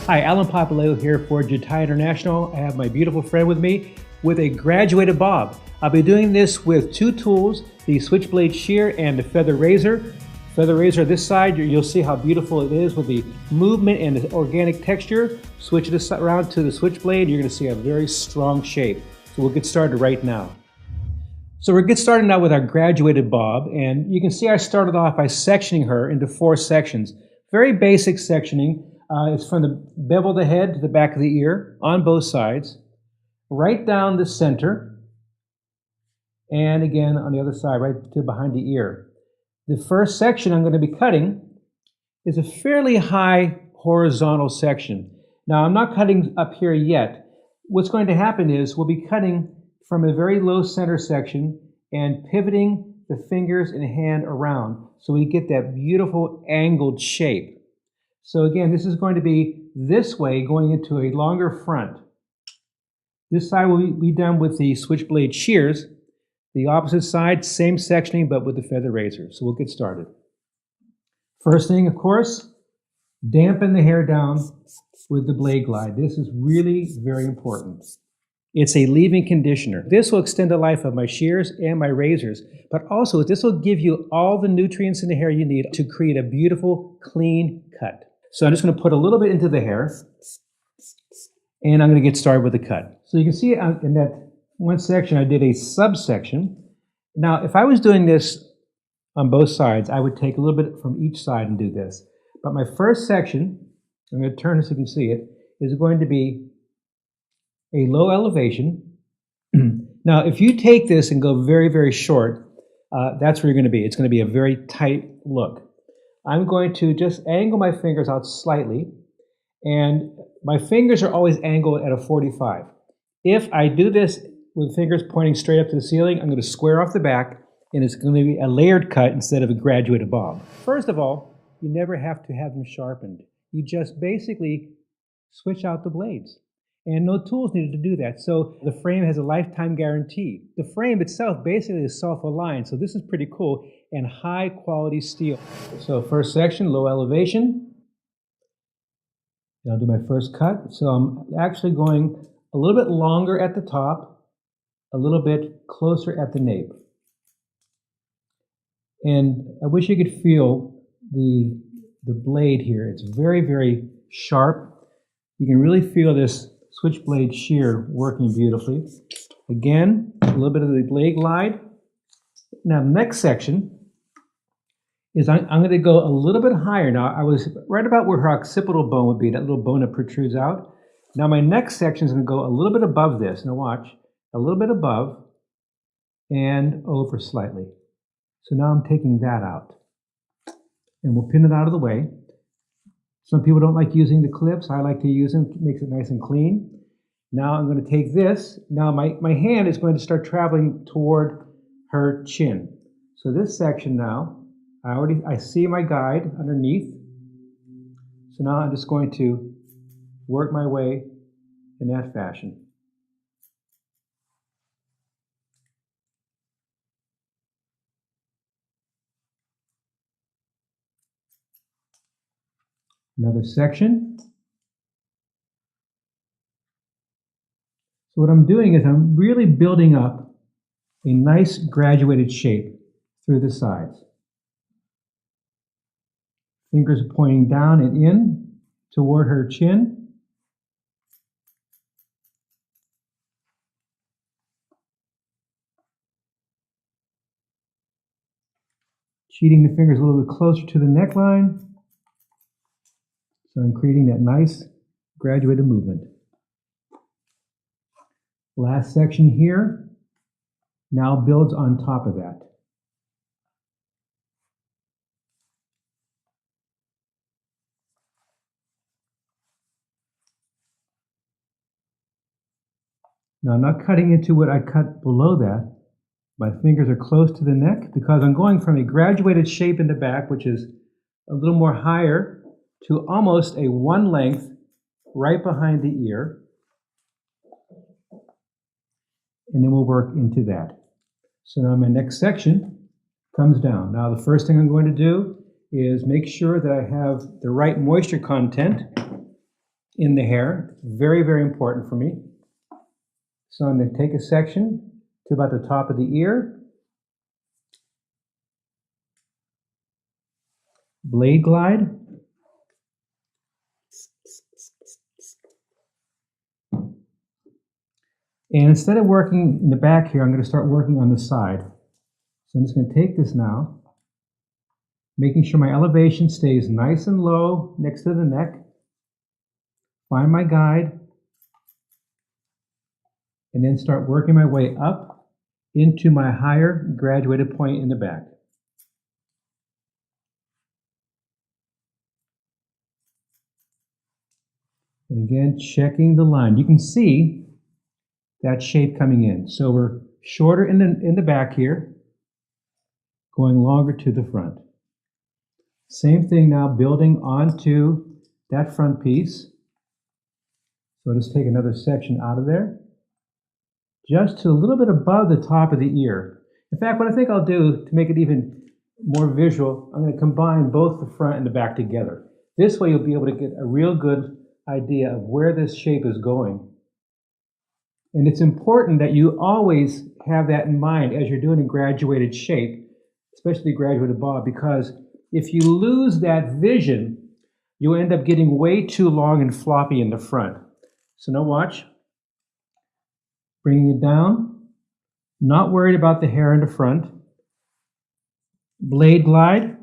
Hi, Alan Papaleo here for Jatai International. I have my beautiful friend with me with a graduated bob. I'll be doing this with two tools, the switchblade shear and the feather razor. Feather razor this side, you'll see how beautiful it is with the movement and the organic texture. Switch this around to the switchblade, you're going to see a very strong shape. So we'll get started right now. So we'll get started now with our graduated bob, and you can see I started off by sectioning her into 4 sections. Very basic sectioning. It's from the bevel of the head to the back of the ear on both sides, right down the center, and again on the other side, right to behind the ear. The first section I'm going to be cutting is a fairly high horizontal section. Now I'm not cutting up here yet. What's going to happen is we'll be cutting from a very low center section and pivoting the fingers and hand around so we get that beautiful angled shape. So again, this is going to be this way going into a longer front. This side will be done with the switchblade shears. The opposite side, same sectioning, but with the feather razor. So we'll get started. First thing, of course, dampen the hair down with the blade glide. This is really very important. It's a leave-in conditioner. This will extend the life of my shears and my razors, but also this will give you all the nutrients in the hair you need to create a beautiful, clean cut. So I'm just going to put a little bit into the hair, and I'm going to get started with the cut. So you can see in that one section, I did a subsection. Now, if I was doing this on both sides, I would take a little bit from each side and do this. But my first section, I'm going to turn this so you can see it, is going to be a low elevation. Now, if you take this and go very, very short, that's where you're going to be. It's going to be a very tight look. I'm going to just angle my fingers out slightly, and my fingers are always angled at a 45. If I do this with fingers pointing straight up to the ceiling, I'm going to square off the back, and it's going to be a layered cut instead of a graduated bob. First of all, you never have to have them sharpened. You just basically switch out the blades. And no tools needed to do that. So the frame has a lifetime guarantee. The frame itself basically is self-aligned, so this is pretty cool, and high quality steel. So first section, low elevation. And I'll do my first cut. So I'm actually going a little bit longer at the top, a little bit closer at the nape. And I wish you could feel the blade here. It's very, very sharp. You can really feel this switchblade shear working beautifully. Again, a little bit of the blade glide. Now, the next section is I'm going to go a little bit higher. Now, I was right about where her occipital bone would be, that little bone that protrudes out. Now, my next section is going to go a little bit above this. Now, watch. A little bit above and over slightly. So now I'm taking that out. And we'll pin it out of the way. Some people don't like using the clips. I like to use them. It makes it nice and clean. Now I'm going to take this. Now my hand is going to start traveling toward her chin. So this section now, I see my guide underneath. So now I'm just going to work my way in that fashion. Another section. So what I'm doing is I'm really building up a nice graduated shape through the sides. Fingers pointing down and in toward her chin. Sheeting the fingers a little bit closer to the neckline. So I'm creating that nice graduated movement. Last section here now builds on top of that. Now I'm not cutting into what I cut below that. My fingers are close to the neck because I'm going from a graduated shape in the back, which is a little more higher, to almost a one length right behind the ear. And then we'll work into that. So now my next section comes down. Now the first thing I'm going to do is make sure that I have the right moisture content in the hair. Very, very important for me. So I'm going to take a section to about the top of the ear. Blade glide. And instead of working in the back here, I'm going to start working on the side. So I'm just going to take this now, making sure my elevation stays nice and low next to the neck. Find my guide, and then start working my way up into my higher graduated point in the back. And again, checking the line. You can see that shape coming in. So we're shorter in the back here, going longer to the front. Same thing now, building onto that front piece. So I'll just take another section out of there, just to a little bit above the top of the ear. In fact, what I think I'll do to make it even more visual, I'm going to combine both the front and the back together. This way you'll be able to get a real good idea of where this shape is going. And it's important that you always have that in mind as you're doing a graduated shape, especially graduated bob, because if you lose that vision, you'll end up getting way too long and floppy in the front. So now watch. Bringing it down, not worried about the hair in the front. Blade glide.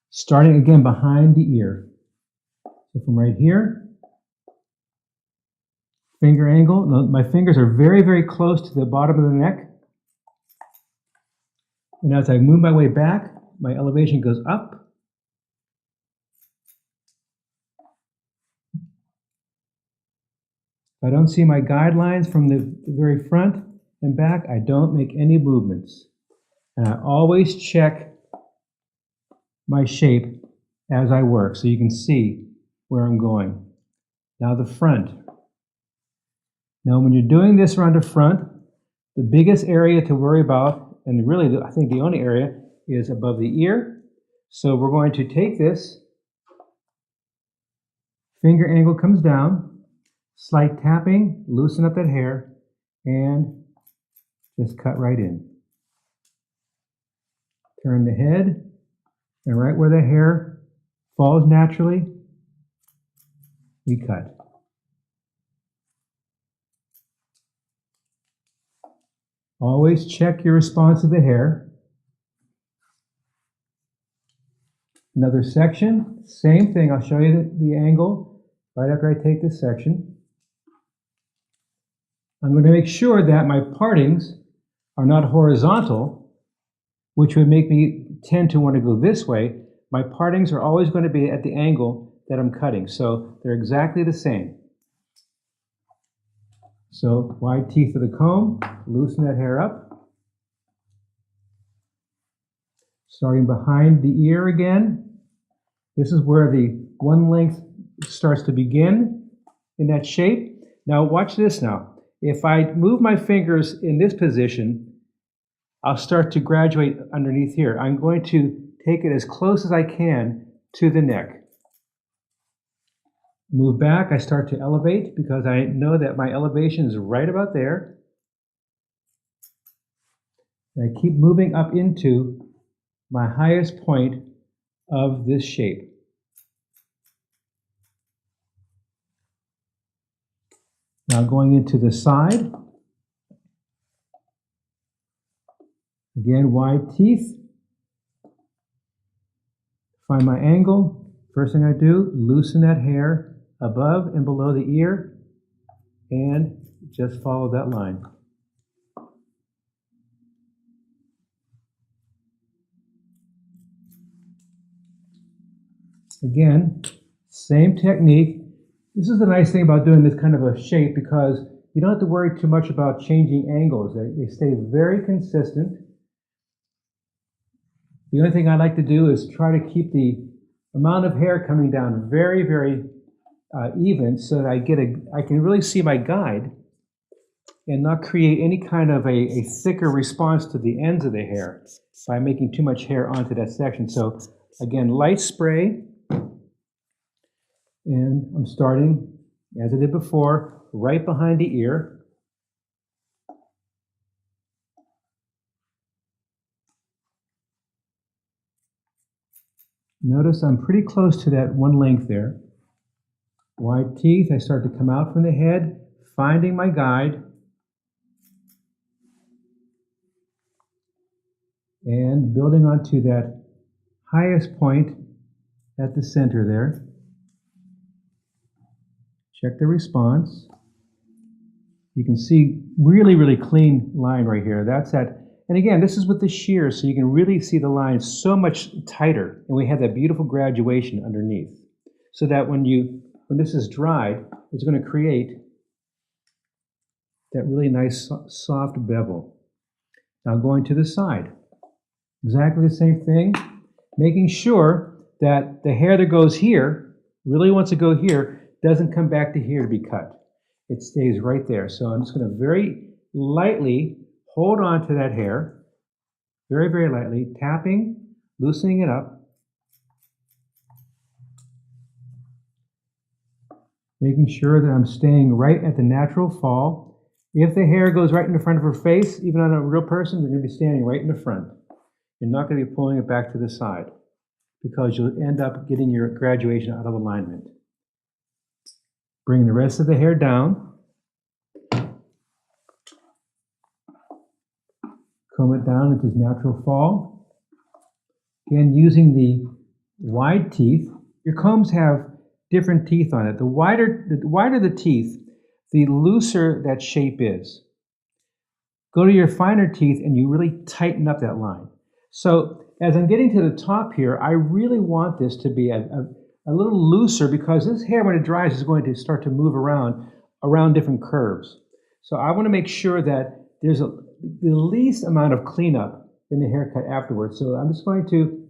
Starting again behind the ear. So from right here, finger angle. Now my fingers are very, very close to the bottom of the neck. And as I move my way back, my elevation goes up. If I don't see my guidelines from the very front and back, I don't make any movements. And I always check my shape as I work so you can see where I'm going. Now the front. Now when you're doing this around the front, the biggest area to worry about, and really I think the only area, is above the ear. So we're going to take this, finger angle comes down, slight tapping, loosen up that hair, and just cut right in. Turn the head, and right where the hair falls naturally, we cut. Always check your response to the hair. Another section, same thing. I'll show you the angle right after I take this section. I'm going to make sure that my partings are not horizontal, which would make me tend to want to go this way. My partings are always going to be at the angle that I'm cutting, so they're exactly the same. So wide teeth of the comb, loosen that hair up. Starting behind the ear again. This is where the one length starts to begin in that shape. Now watch this now. If I move my fingers in this position, I'll start to graduate underneath here. I'm going to take it as close as I can to the neck. Move back, I start to elevate because I know that my elevation is right about there. And I keep moving up into my highest point of this shape. Now going into the side. Again, wide teeth. Find my angle. First thing I do, loosen that hair above and below the ear, and just follow that line. Again, same technique. This is the nice thing about doing this kind of a shape because you don't have to worry too much about changing angles. They stay very consistent. The only thing I like to do is try to keep the amount of hair coming down very, very even so that I can really see my guide and not create any kind of a thicker response to the ends of the hair by making too much hair onto that section. So again, light spray, and I'm starting, as I did before, right behind the ear. Notice I'm pretty close to that one length there. Wide teeth, I start to come out from the head, finding my guide, and building onto that highest point at the center there. Check the response. You can see really, really clean line right here. That's that. And again, this is with the shear, so you can really see the line so much tighter. And we have that beautiful graduation underneath. So that when this is dried, it's going to create that really nice soft bevel. Now going to the side. Exactly the same thing. Making sure that the hair that goes here, really wants to go here, doesn't come back to here to be cut. It stays right there. So I'm just going to very lightly hold on to that hair, very, very lightly, tapping, loosening it up, making sure that I'm staying right at the natural fall. If the hair goes right in the front of her face, even on a real person, you're going to be standing right in the front. You're not going to be pulling it back to the side because you'll end up getting your graduation out of alignment. Bring the rest of the hair down. Comb it down into its natural fall. Again, using the wide teeth. Your combs have different teeth on it. The wider the teeth, the looser that shape is. Go to your finer teeth and you really tighten up that line. So as I'm getting to the top here, I really want this to be a little looser because this hair, when it dries, is going to start to move around different curves. So I want to make sure that there's the least amount of cleanup in the haircut afterwards. So I'm just going to,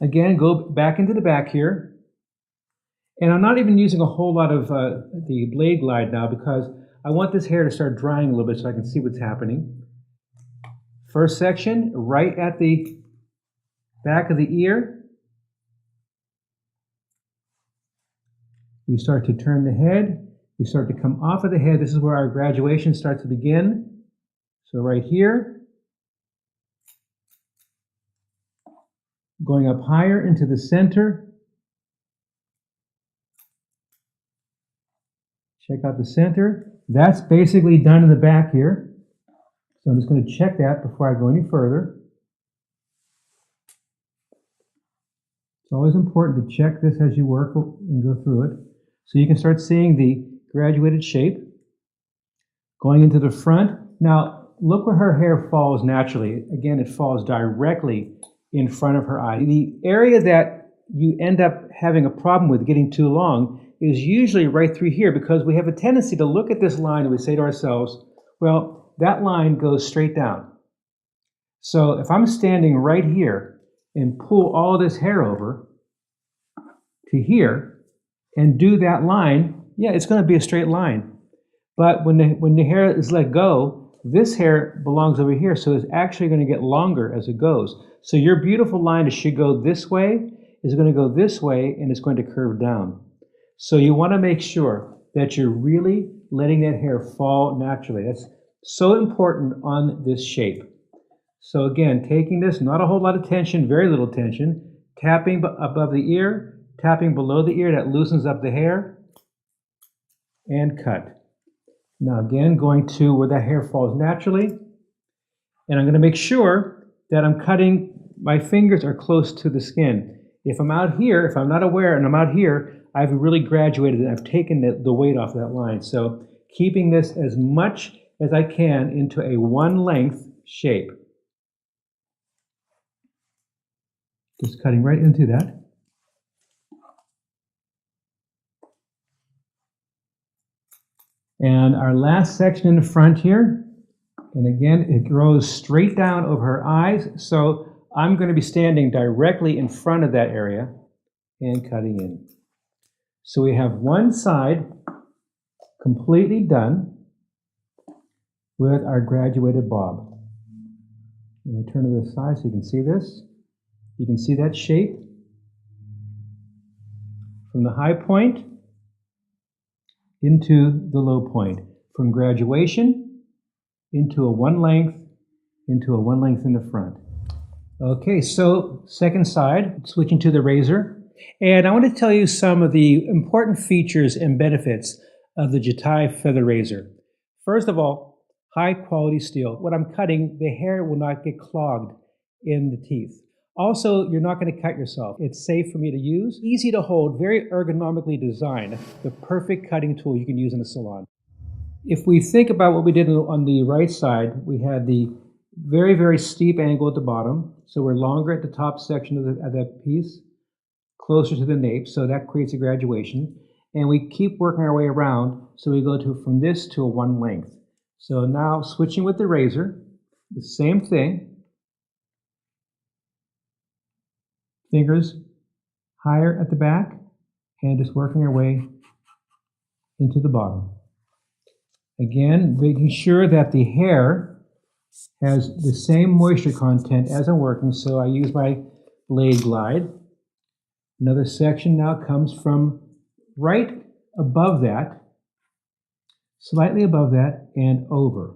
again, go back into the back here. And I'm not even using a whole lot of the blade glide now because I want this hair to start drying a little bit so I can see what's happening. First section, right at the back of the ear. We start to turn the head. We start to come off of the head. This is where our graduation starts to begin. So right here, going up higher into the center. Check out the center. That's basically done in the back here. So I'm just going to check that before I go any further. It's always important to check this as you work and go through it. So you can start seeing the graduated shape. Going into the front. Now, look where her hair falls naturally. Again, it falls directly in front of her eye. The area that you end up having a problem with getting too long is usually right through here because we have a tendency to look at this line and we say to ourselves, well, that line goes straight down. So if I'm standing right here and pull all this hair over to here and do that line, yeah, it's going to be a straight line. But when the hair is let go, this hair belongs over here, so it's actually going to get longer as it goes. So your beautiful line that should go this way is going to go this way, and it's going to curve down. So you want to make sure that you're really letting that hair fall naturally. That's so important on this shape. So again, taking this, not a whole lot of tension, very little tension, tapping above the ear, tapping below the ear, that loosens up the hair, and cut. Now again, going to where that hair falls naturally, and I'm going to make sure that I'm cutting, my fingers are close to the skin. If I'm out here, if I'm not aware and I'm out here, I've really graduated and I've taken the weight off that line. So keeping this as much as I can into a one length shape. Just cutting right into that. And our last section in the front here, and again, it grows straight down over her eyes. So I'm going to be standing directly in front of that area and cutting in. So we have one side completely done. with our graduated bob. Let me turn to the side so you can see this. You can see that shape from the high point into the low point, from graduation into a one length in the front. Okay, so second side, switching to the razor. And I want to tell you some of the important features and benefits of the Jatai feather razor. First of all, high quality steel. When I'm cutting, the hair will not get clogged in the teeth. Also, you're not going to cut yourself. It's safe for me to use, easy to hold, very ergonomically designed, the perfect cutting tool you can use in a salon. If we think about what we did on the right side, we had the very, very steep angle at the bottom. So we're longer at the top section of that piece, closer to the nape, so that creates a graduation. And we keep working our way around, so we go from this to a one length. So now switching with the razor, the same thing. Fingers higher at the back, and just working our way into the bottom. Again, making sure that the hair has the same moisture content as I'm working, so I use my blade glide. Another section now comes from right above that, slightly above that, and over.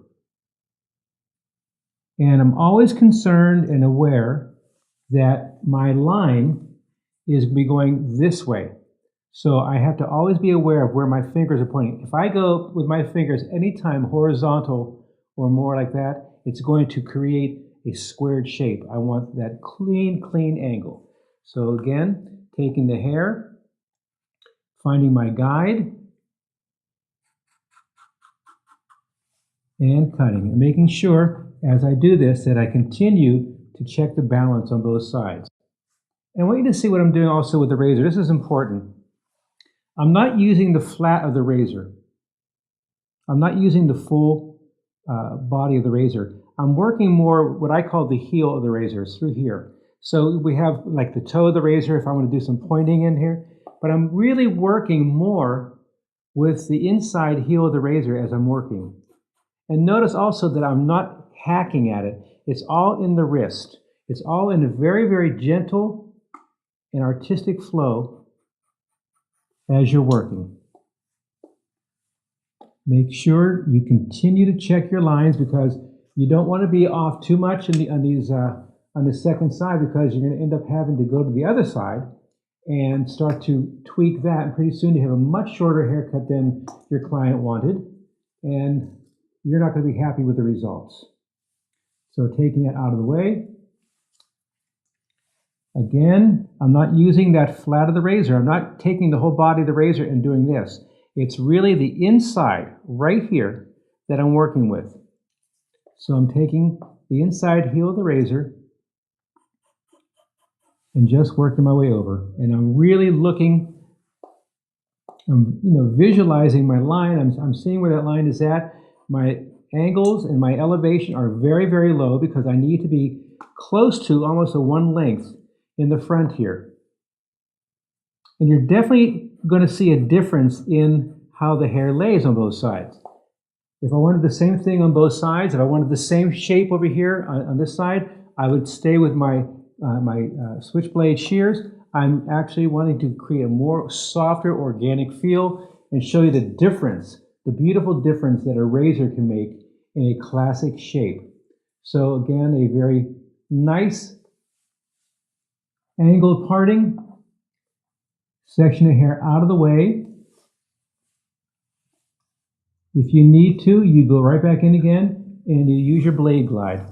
And I'm always concerned and aware that my line is going to be going this way. So I have to always be aware of where my fingers are pointing. If I go with my fingers anytime horizontal or more like that, it's going to create a squared shape. I want that clean angle. So again, taking the hair, finding my guide, and cutting, and making sure as I do this that I continue to check the balance on both sides. And I want you to see what I'm doing also with the razor. This is important. I'm not using the flat of the razor. I'm not using the full body of the razor. I'm working more what I call the heel of the razor, through here. So we have like the toe of the razor if I want to do some pointing in here, but I'm really working more with the inside heel of the razor as I'm working. And notice also that I'm not hacking at it. It's all in the wrist. It's all in a very, very gentle and artistic flow as you're working. Make sure you continue to check your lines, because you don't want to be off too much on the second side, because you're going to end up having to go to the other side and start to tweak that. And pretty soon you have a much shorter haircut than your client wanted, and you're not going to be happy with the results. So taking it out of the way. Again, I'm not using that flat of the razor. I'm not taking the whole body of the razor and doing this. It's really the inside right here that I'm working with. So I'm taking the inside heel of the razor and just working my way over. And I'm really looking, I'm visualizing my line. I'm seeing where that line is at. My angles and my elevation are very, very low, because I need to be close to almost a one length in the front here. And you're definitely going to see a difference in how the hair lays on both sides. If I wanted the same thing on both sides, if I wanted the same shape over here on this side, I would stay with my switchblade shears. I'm actually wanting to create a more softer, organic feel and show you the difference, the beautiful difference that a razor can make in a classic shape. So again, a very nice angled parting, section of hair out of the way. If you need to, you go right back in again and you use your blade glide.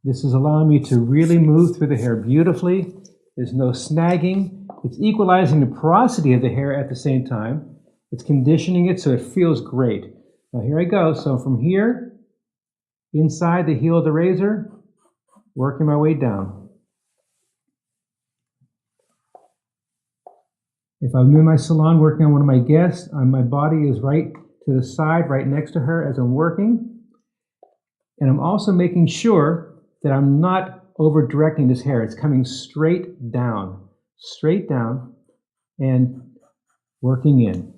This is allowing me to really move through the hair beautifully. There's no snagging. It's equalizing the porosity of the hair at the same time. It's conditioning it so it feels great. Now here I go. So from here, inside the heel of the razor, working my way down. If I'm in my salon working on one of my guests, my body is right to the side, right next to her as I'm working. And I'm also making sure that I'm not over directing this hair. It's coming straight down, and working in.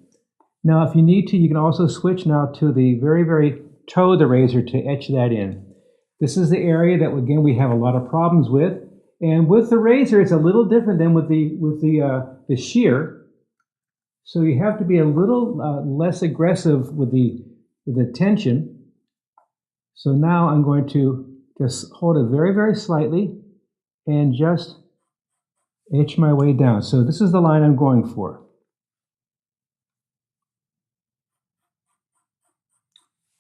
Now, if you need to, you can also switch now to the very, very toe the razor to etch that in. This is the area that, again, we have a lot of problems with. And with the razor, it's a little different than with the shear. So you have to be a little less aggressive with the tension. So now I'm going to just hold it very, very slightly and just etch my way down. So this is the line I'm going for.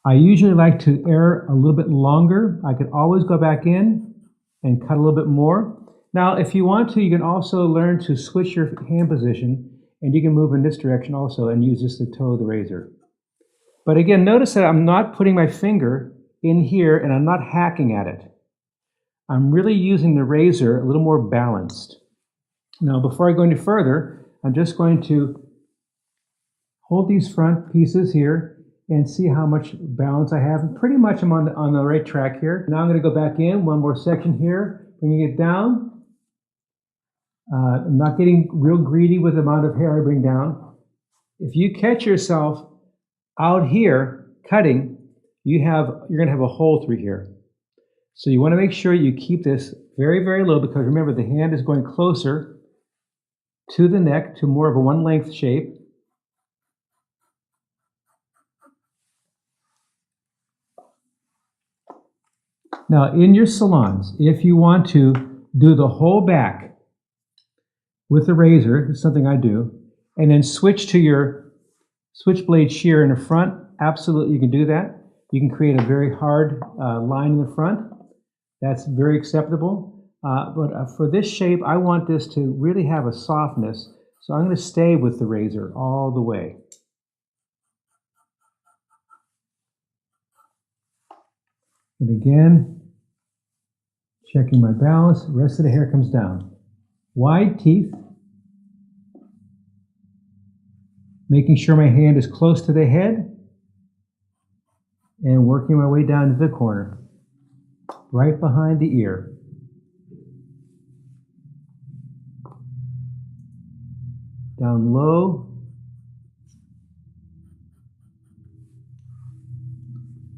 I usually like to err a little bit longer. I could always go back in and cut a little bit more. Now, if you want to, you can also learn to switch your hand position, and you can move in this direction also and use this to toe the razor. But again, notice that I'm not putting my finger in here and I'm not hacking at it. I'm really using the razor a little more balanced. Now, before I go any further, I'm just going to hold these front pieces here and see how much balance I have. Pretty much I'm on the right track here. Now I'm going to go back in, one more section here, bringing it down. I'm not getting real greedy with the amount of hair I bring down. If you catch yourself out here cutting, you're going to have a hole through here. So you want to make sure you keep this very, very low, because remember, the hand is going closer to the neck, to more of a one length shape. Now, in your salons, if you want to do the whole back with the razor, it's something I do, and then switch to your switchblade shear in the front, absolutely you can do that. You can create a very hard line in the front. That's very acceptable. But for this shape, I want this to really have a softness, so I'm going to stay with the razor all the way. And again, checking my balance, the rest of the hair comes down. Wide teeth, making sure my hand is close to the head, and working my way down to the corner, right behind the ear. Down low,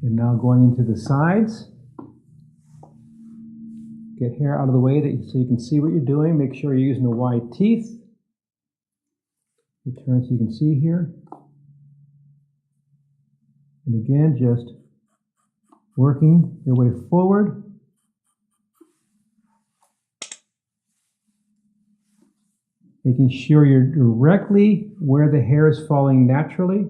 and now going into the sides. Get hair out of the way so you can see what you're doing. Make sure you're using the wide teeth. You turn so you can see here. And again, just working your way forward. Making sure you're directly where the hair is falling naturally.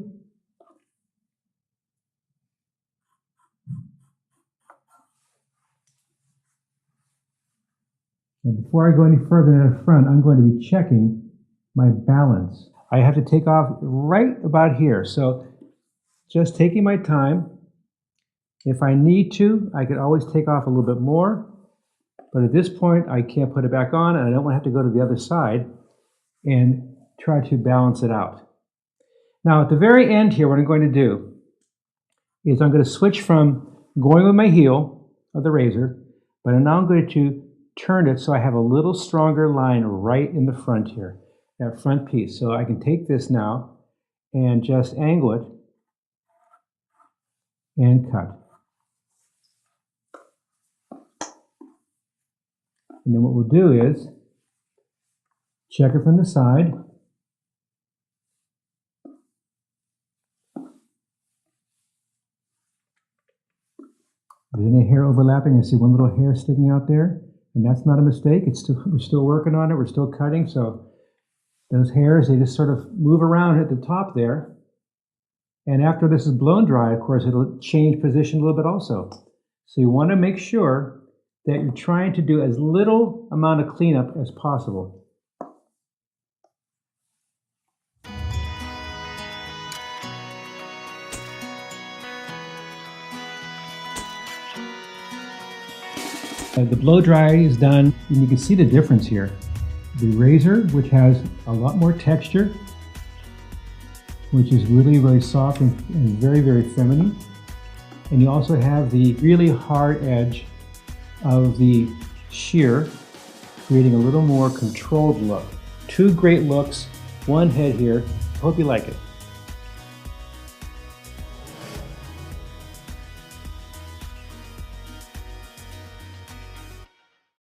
Now, before I go any further in the front, I'm going to be checking my balance. I have to take off right about here. So just taking my time. If I need to, I could always take off a little bit more. But at this point, I can't put it back on, and I don't want to have to go to the other side and try to balance it out. Now, at the very end here, what I'm going to do is I'm going to switch from going with my heel of the razor, but now I'm going to turn it so I have a little stronger line right in the front here, that front piece. So I can take this now and just angle it and cut. And then what we'll do is check it from the side. If there's any hair overlapping, I see one little hair sticking out there, and that's not a mistake. We're still working on it. We're still cutting. So those hairs, they just sort of move around at the top there. And after this is blown dry, of course, it'll change position a little bit also. So you want to make sure that you're trying to do as little amount of cleanup as possible. The blow dry is done, and you can see the difference here. The razor, which has a lot more texture, which is really very soft and very, very feminine. And you also have the really hard edge of the shear, creating a little more controlled look. Two great looks, one head here. Hope you like it.